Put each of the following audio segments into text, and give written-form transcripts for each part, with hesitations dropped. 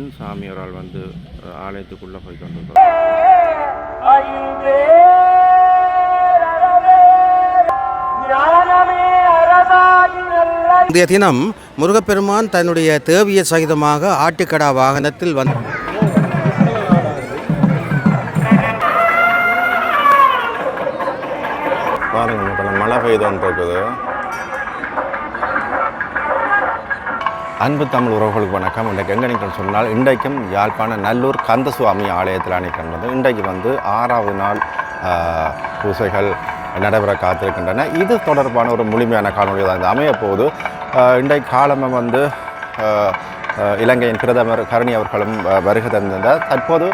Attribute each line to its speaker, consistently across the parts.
Speaker 1: பெண் சாமியாரால் வந்து ஆலயத்துக்குள்ளே போய் கொண்டிருக்கிறோம்.
Speaker 2: இன்றைய தினம் முருகப்பெருமான் தன்னுடைய தேவிய சகிதமாக ஆட்டுக்கடா வாகனத்தில் வந்து
Speaker 1: பாருங்க மக்கள், மழை பெய்துன்னு இருக்குது. அன்பு தமிழ் உறவுகளுக்கு வணக்கம். இன்றைக்கு எங்கே நிற்கணும்னு சொன்னால், இன்றைக்கும் யாழ்ப்பாண நல்லூர் கந்தசுவாமி ஆலயத்தில் நிற்கின்றது. இன்றைக்கு வந்து 6வது நாள் பூசைகள் நடைபெற காத்திருக்கின்றன. இது தொடர்பான ஒரு முழுமையான காணொலி தான் அமையப்போது. இன்றைக்கு காலமாக வந்து இலங்கையின் பிரதமர் கருணி அவர்களும் வருகை தந்திருந்தார். தற்போது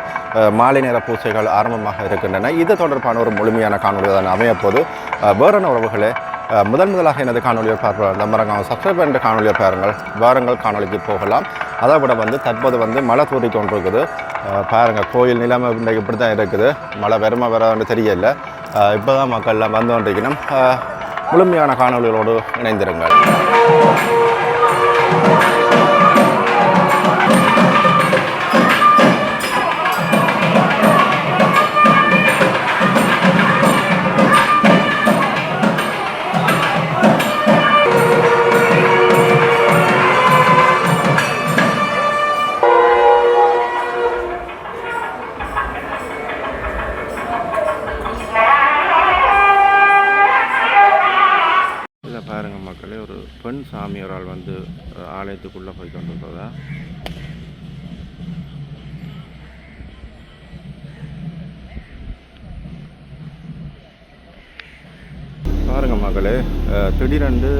Speaker 1: மாலை நேர பூசைகள் ஆரம்பமாக இருக்கின்றன. இது தொடர்பான ஒரு முழுமையான காணொலி தான் அமையப்போது. வேறான உறவுகளே, முதலாக எனது காணொலியை பார்ப்போம். நம்ம சப்ஸ்கிரைப் பண்ணுற காணொலியை பாருங்கள். வாரங்கள் காணொலிக்கு போகலாம். அதை விட வந்து தற்போது வந்து மழை தூறி கொண்டிருக்குது. பாருங்கள், கோயில் நிலைமை இன்றைக்கு இப்படி தான் இருக்குது. மழை வருமா வரான்னு தெரியல. இப்போ தான் மக்கள்லாம் வந்து கொண்டிருக்கணும். முழுமையான காணொலிகளோடு இணைந்திருங்கள். பாருங்கள் மக்களே, ஒரு பெண் சாமியாரால் வந்து ஆலயத்துக்குள்ளே போய் கொண்டிருக்கிறதா. பாருங்கள் மக்களே, திடீரென்று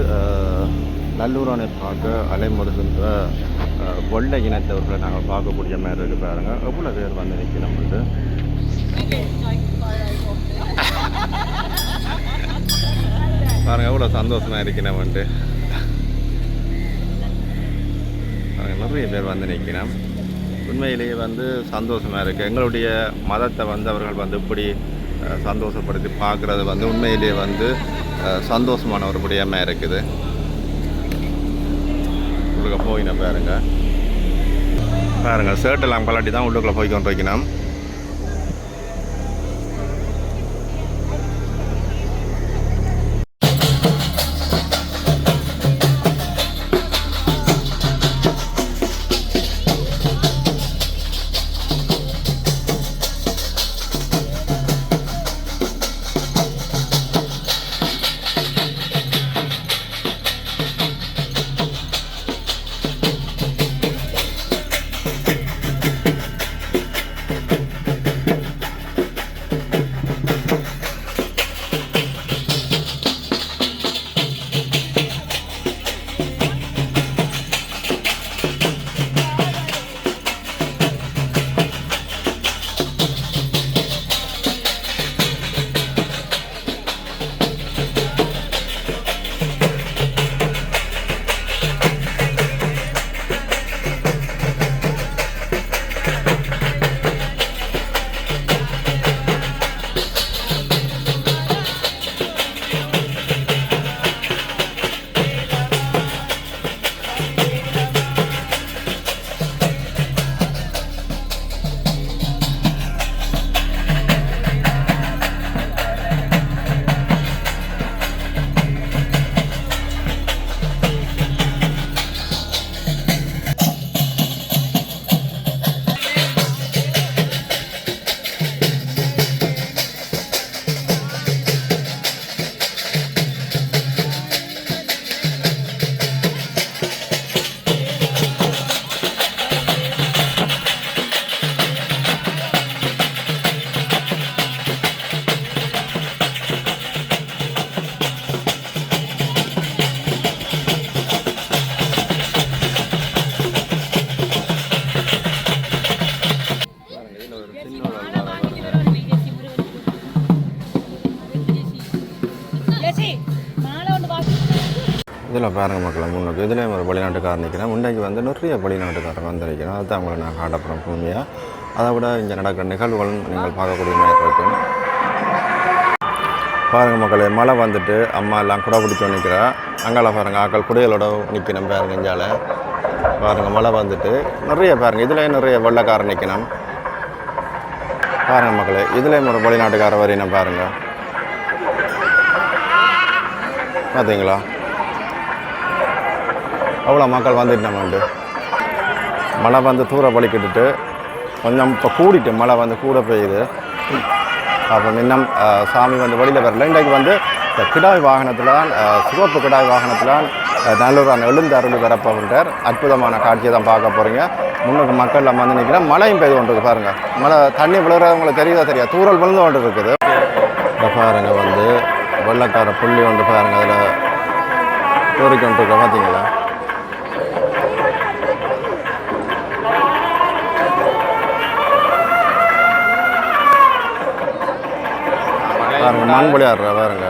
Speaker 1: நல்லூரானை பார்க்க அலைமுறுகின்ற வெள்ளை இனத்தவர்களை நாங்கள் பார்க்கக்கூடிய மாதிரி இருக்குது. பாருங்கள், எவ்வளோ பேர் வந்து நிற்கணும்ட்டு. பாருங்கள், எவ்வளோ சந்தோஷமாக இருக்கணும்ட்டு. நிறைய பேர் வந்து நிற்கணும். உண்மையிலேயே வந்து சந்தோஷமாக இருக்குது. எங்களுடைய மதத்தை வந்து அவர்கள் வந்து இப்படி சந்தோஷப்படுத்தி பார்க்குறது வந்து உண்மையிலேயே வந்து சந்தோஷமான ஒரு விடயமாக இருக்குது. உள்ளுக்க போயினோம் பாருங்கள் ஷர்ட்டெல்லாம் கலாட்டி தான் உள்ளுக்குள்ளே போய் கொண்டு வைக்கணும். இதில் பாருங்கள் மக்களை, முன்னுக்கு இதுலேயும் ஒரு வெளிநாட்டுக்காரர் நிற்கிறேன். முன்னைக்கு வந்து நிறைய வெளிநாட்டுக்காரர் வந்து நிற்கிறேன். அதுதான் உங்களை நான் காட்டப்புறம் பூமியாக. அதை விட இங்கே நடக்கிற நிகழ்வுகள் நீங்கள் பார்க்கக்கூடிய மாதிரி இருக்கும். பாருங்கள் மக்களே, மழை வந்துட்டு அம்மா எல்லாம் குடை பிடிச்சி நிற்கிறா. அங்கால பாருங்கள், ஆக்கள் குடைகளோட நிற்கிறேன் பாருங்க. இஞ்சால பாருங்கள் மழை வந்துட்டு நிறைய பாருங்கள் இதுலேயும் நிறைய வெள்ளைக்காரன் நிற்கணும் பாருங்கள் மக்களே இதுலேயும் ஒரு வெளிநாட்டுக்கார வரையினம் பாருங்கள் பார்த்தீங்களா அவ்வளோ மக்கள் வந்துட்டு நம்ம மழை வந்து தூர பலிக்கிட்டுட்டு கொஞ்சம் இப்போ கூடிட்டு மழை வந்து கூட பெய்யுது அப்போ இன்னும் சாமி வந்து வெளியில் வரல இன்றைக்கு வந்து இந்த கிடாய் வாகனத்தில் தான் சிவப்பு கிடாய் வாகனத்தில் தான் நல்லூரான் எழுந்து அருள் வரப்போகின்றார் அற்புதமான காட்சியை தான் பார்க்க போகிறீங்க முன்னுக்கு மக்கள் நம்ம வந்து நிற்கிறேன் மழையும் பெய்து கொண்டு இருக்கு பாருங்கள் மழை தண்ணி விழுகிறவங்களுக்கு தெரியாது தூரல் விழுந்து கொண்டு இருக்குது இப்போ பாருங்கள் வந்து வெள்ளக்கார புள்ளி கொண்டு பாருங்கள் அதில் கோரிக்கொண்டு இருக்க பார்த்தீங்களா பாருங்க மண் விளையாடுற பாருங்க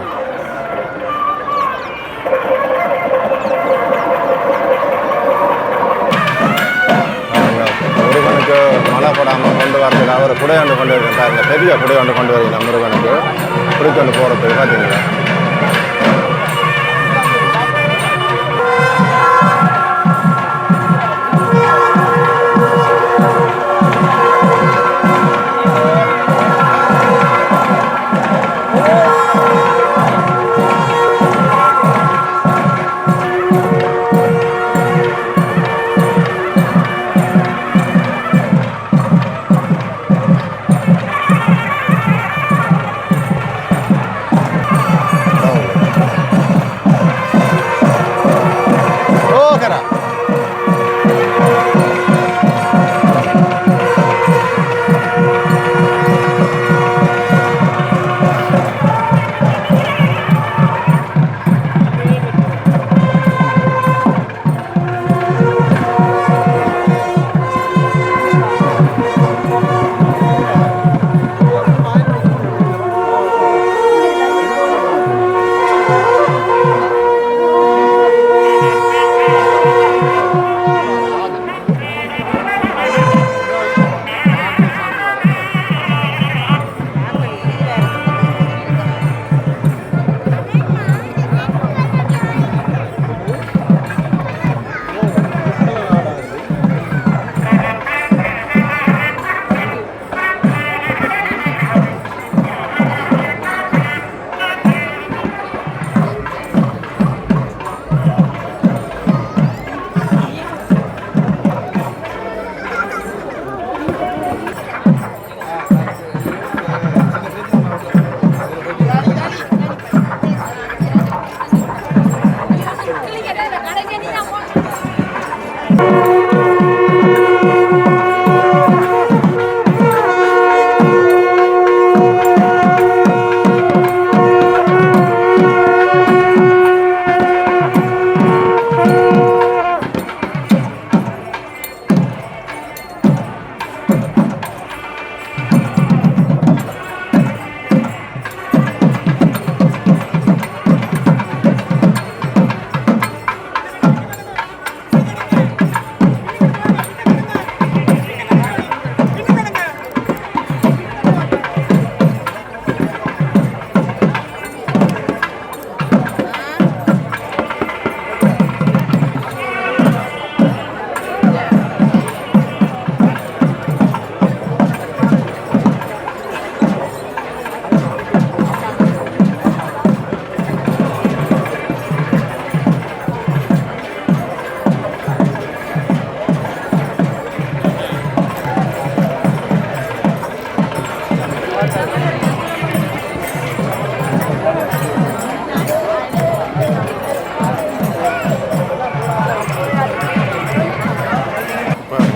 Speaker 1: முருகனுக்கு மழை போடாமல் கொண்டு வரதுக்கு அவர் குடை ஒன்று கொண்டு வருகிறேன் பாருங்க பெரிய குடை ஒன்று கொண்டு வருகிறேன் முருகனுக்கு குடிக்கொண்டு போகிறதுக்கு பார்த்தீங்களா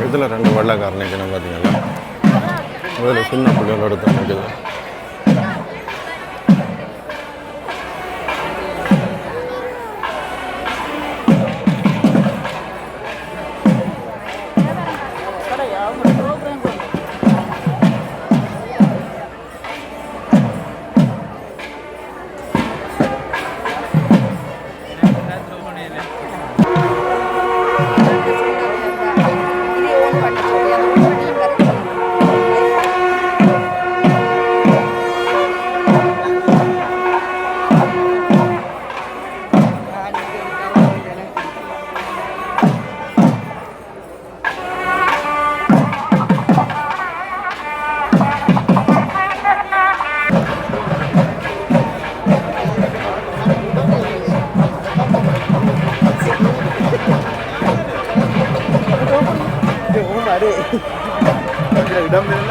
Speaker 1: இதில் ரெண்டு வெள்ளைக்காரன் நிற்கணும் பார்த்தீங்களா இதில் சின்ன பிள்ளைகளோட எடுத்து நிற்குது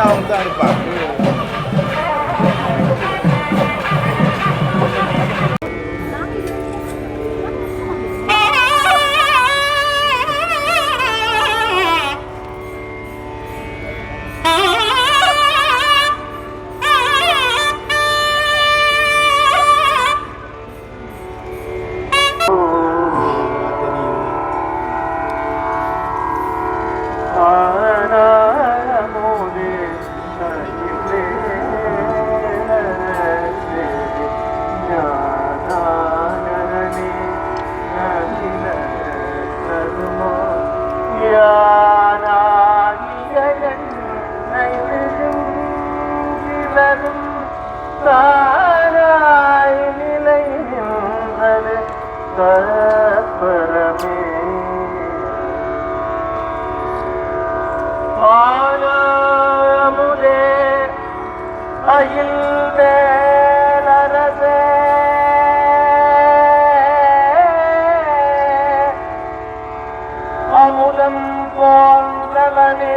Speaker 1: எல்லாம் வந்து அனுப்பாங்க.
Speaker 3: அமுதம் போன்றவனே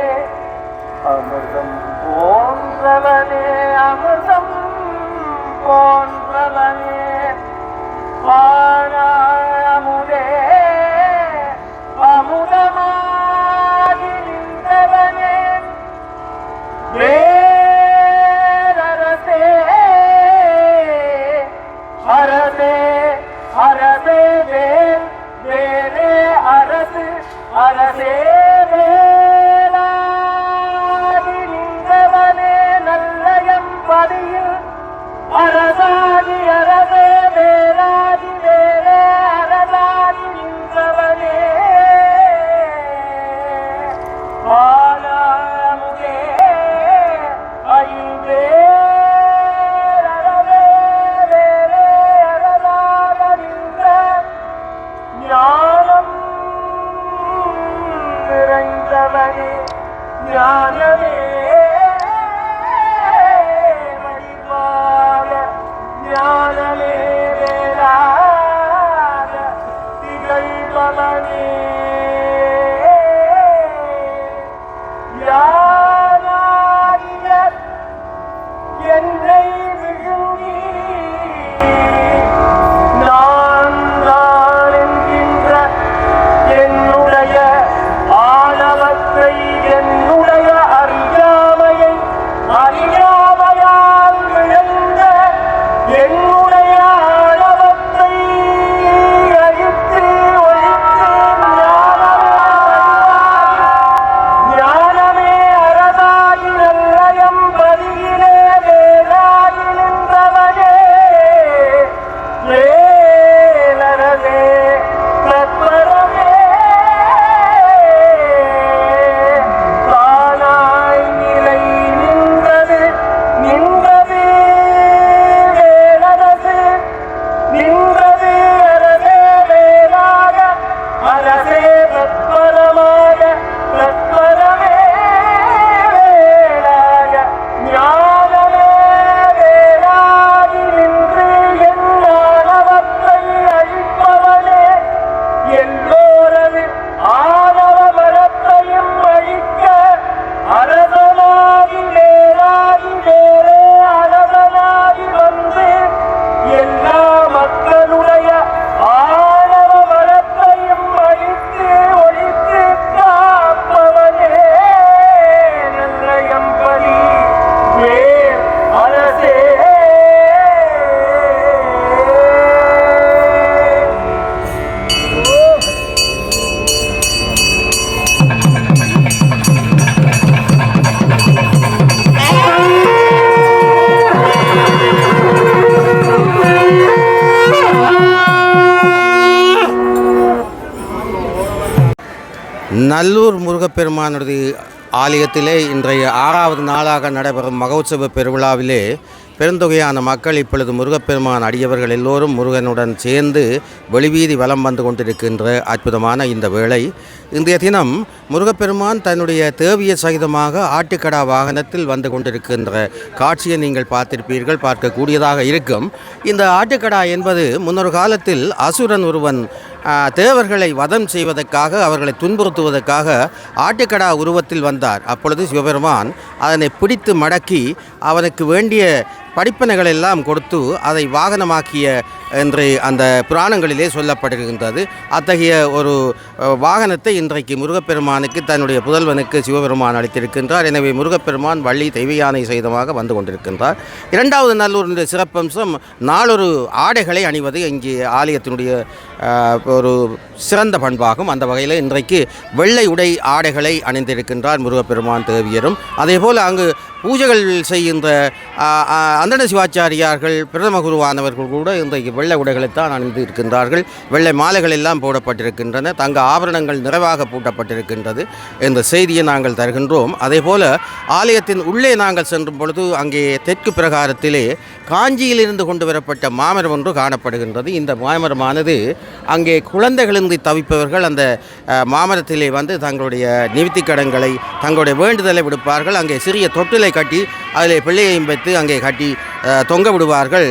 Speaker 3: அமிர்தம் போன்றவனே அமிர்தம் போன்றவனே அமுதே அமுதமாகி நின்றவனே வேரரசே அரசே அரசே வேல் வேலே அரசு அரசே வேலாகி நின்றவனே நல்லயம் பதியில் அரசாதி அரசே வேலாதி வேலே அரசாதி நின்றவனே ஆலாமுதே ஐவே அரவே வேலே அரசாத நின்ற ஞானம் நிறைந்தவனே ஞானமே வடிவாக ஞானமே வேளாக திகழ்பவனே யானாகிய என்னை விழுங்கி நான் தான் என்கின்ற என்னுடைய ஆணவத்தை என்னுடைய அறியாமையை அறியாமையால் விழுந்த என்னுடைய ஆணவத்தை அழித்து ஒழித்து ஞானமே அரசாகி நல்லயம் பதியிலே வேலாகி நின்றவனே வேலரவே தத்வரமே தானாய் நிலை நின்றது நின்றது வேலரசு நின்றது அரசே வேலாக அரசே தத்வரமாக தத்வரமே வேலாக ஞானமே வேலாகி நின்று என் ஆணவத்தை அழிப்பவனே எல்லோரது ஆணவ மரத்தையும் அழிக்க அரசனாகி வேலாகி வேலே அரசனாகி வந்து எல்லா மக்களுடைய ஆணவ மரத்தையும் அழித்து ஒழித்து காப்பவனே நல்லயம்பதி வேல் அரசே
Speaker 2: நல்லூர் முருகப்பெருமானுடைய ஆலயத்திலே இன்றைய 6வது நாளாக நடைபெறும் மகோத்சவ பெருவிழாவிலே பெருந்தொகையான மக்கள் இப்பொழுது முருகப்பெருமான் அடியவர்கள் எல்லோரும் முருகனுடன் சேர்ந்து வெளிவீதி வலம் வந்து கொண்டிருக்கின்ற அற்புதமான இந்த வேளை இன்றைய தினம் முருகப்பெருமான் தன்னுடைய தேவிய சகிதமாக ஆட்டுக்கடா வாகனத்தில் வந்து கொண்டிருக்கின்ற காட்சியை நீங்கள் பார்த்திருப்பீர்கள், பார்க்கக்கூடியதாக இருக்கும். இந்த ஆட்டுக்கடா என்பது முன்னொரு காலத்தில் அசுரன் ஒருவன் தேவர்களை வதம் செய்வதற்காக அவர்களை துன்புறுத்துவதற்காக ஆட்டுக்கடா உருவத்தில் வந்தார். அப்பொழுது சிவபெருமான் அதனை பிடித்து மடக்கி அவனுக்கு வேண்டிய படிப்பனைகள் எல்லாம் கொடுத்து அதை வாகனமாக்கிய என்று அந்த புராணங்களிலே சொல்லப்பட்டிருக்கின்றது. அத்தகைய ஒரு வாகனத்தை இன்றைக்கு முருகப்பெருமானுக்கு தன்னுடைய புதல்வனுக்கு சிவபெருமான் அளித்திருக்கின்றார். எனவே முருகப்பெருமான் வள்ளி தெய்வ யானை சகிதமாக வந்து கொண்டிருக்கின்றார். இரண்டாவது நல்லூரினுடைய சிறப்பம்சம் நாளொரு ஆடைகளை அணிவது இங்கே ஆலயத்தினுடைய ஒரு சிறந்த பண்பாகும். அந்த வகையில் இன்றைக்கு வெள்ளை உடை ஆடைகளை அணிந்திருக்கின்றார் முருகப்பெருமான் தேவியரும். அதேபோல் அங்கு பூஜைகள் செய்கின்ற அந்தண சிவாச்சாரியார்கள் பிரதம குருவானவர்கள் கூட இன்றைக்கு வெள்ளை உடைகளைத்தான் அணிந்து இருக்கின்றார்கள். வெள்ளை மாலைகள் எல்லாம் போடப்பட்டிருக்கின்றன. தங்க ஆபரணங்கள் நிறைவாக பூட்டப்பட்டிருக்கின்றது என்ற செய்தியை நாங்கள் தருகின்றோம். அதேபோல் ஆலயத்தின் உள்ளே நாங்கள் சென்றும் பொழுது அங்கே தெற்கு பிரகாரத்திலே காஞ்சியிலிருந்து கொண்டு வரப்பட்ட மாமரம் ஒன்று காணப்படுகின்றது. இந்த மாமரமானது அங்கே குழந்தைகளின்றி தவிப்பவர்கள் அந்த மாமரத்திலே வந்து தங்களுடைய நிவர்த்திக்கடன்களை தங்களுடைய வேண்டுதலை விடுப்பார்கள். அங்கே சிறிய தொட்டிலை கட்டி அதில் பிள்ளையையும் வைத்து அங்கே கட்டி தொங்க விடுவார்கள்.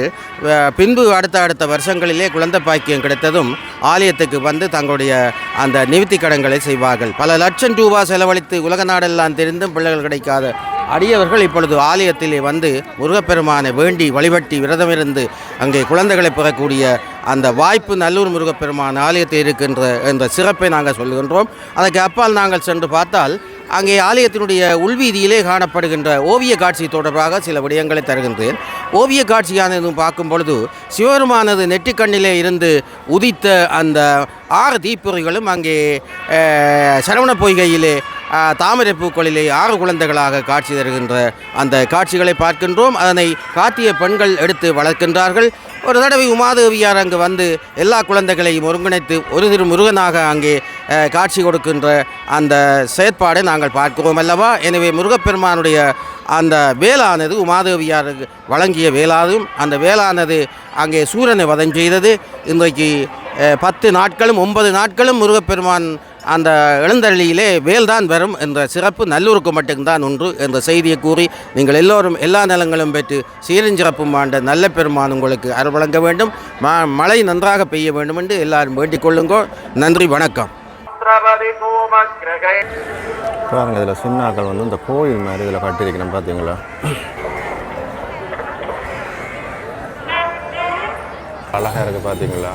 Speaker 2: பின்பு அடுத்த வருஷங்களிலே குழந்தை பாக்கியம் கிடைத்ததும் ஆலயத்துக்கு வந்து தங்களுடைய அந்த நிவர்த்தி கடன்களை செய்வார்கள். பல லட்சம் ரூபாய் செலவழித்து உலக நாடெல்லாம் தெரிந்தும் பிள்ளைகள் கிடைக்காத அடியவர்கள் இப்பொழுது ஆலயத்திலே வந்து முருகப்பெருமானை வேண்டி வழிபட்டி விரதமிருந்து அங்கே குழந்தைகளை பெறக்கூடிய அந்த வாய்ப்பு நல்லூர் முருகப்பெருமான் ஆலயத்தில் இருக்கின்ற என்ற சிறப்பை நாங்கள் சொல்லுகின்றோம். அதற்கு அப்பால் நாங்கள் சென்று பார்த்தால் அங்கே ஆலயத்தினுடைய உள்வீதியிலே காணப்படுகின்ற ஓவிய காட்சி தொடர்பாக சில விடயங்களை தருகின்றேன். ஓவிய காட்சியானது பார்க்கும் பொழுது சிவபெருமானது நெற்றிக்கண்ணிலே இருந்து உதித்த அந்த 6 தீப்பொறிகளும் அங்கே சரவண பொய்கையிலே தாமரை பூக்களிலே 6 குழந்தைகளாக காட்சி தருகின்ற அந்த காட்சிகளை பார்க்கின்றோம். அதனை காட்டிய பெண்கள் எடுத்து வளர்க்கின்றார்கள். ஒரு தடவை உமாதேவியார் அங்கு வந்து எல்லா குழந்தைகளையும் ஒருங்கிணைத்து ஒரு திரு முருகனாக அங்கே காட்சி கொடுக்கின்ற அந்த செயற்பாடை நாங்கள் பார்க்கிறோம் அல்லவா. எனவே முருகப்பெருமானுடைய அந்த வேலானது உமாதேவியாருக்கு வழங்கிய வேலாதும் அந்த வேலானது அங்கே சூரனை வதம் செய்தது. இன்றைக்கு 10 நாட்களும் 9 நாட்களும் முருகப்பெருமான் அந்த எழுந்தள்ளியிலே வேல்தான் வரும் என்ற சிறப்பு நல்லூருக்கு மட்டும்தான் உண்டு என்ற செய்தியை கூறி நீங்கள் எல்லோரும் எல்லா நலங்களும் பெற்று சீரஞ்சிறப்பும் ஆண்ட நல்ல பெருமான் உங்களுக்கு அருள் வழங்க வேண்டும். மழை நன்றாக பெய்ய வேண்டும் என்று எல்லாரும் வேண்டிக் கொள்ளுங்கோ. நன்றி, வணக்கம்.
Speaker 1: பாருங்க, இதில் சின்னாக்கள் வந்து இந்த கோயில் மாதிரி இதில் கட்டியிருக்கிறேன் பார்த்தீங்களா. அழகாக இருக்குது பார்த்தீங்களா.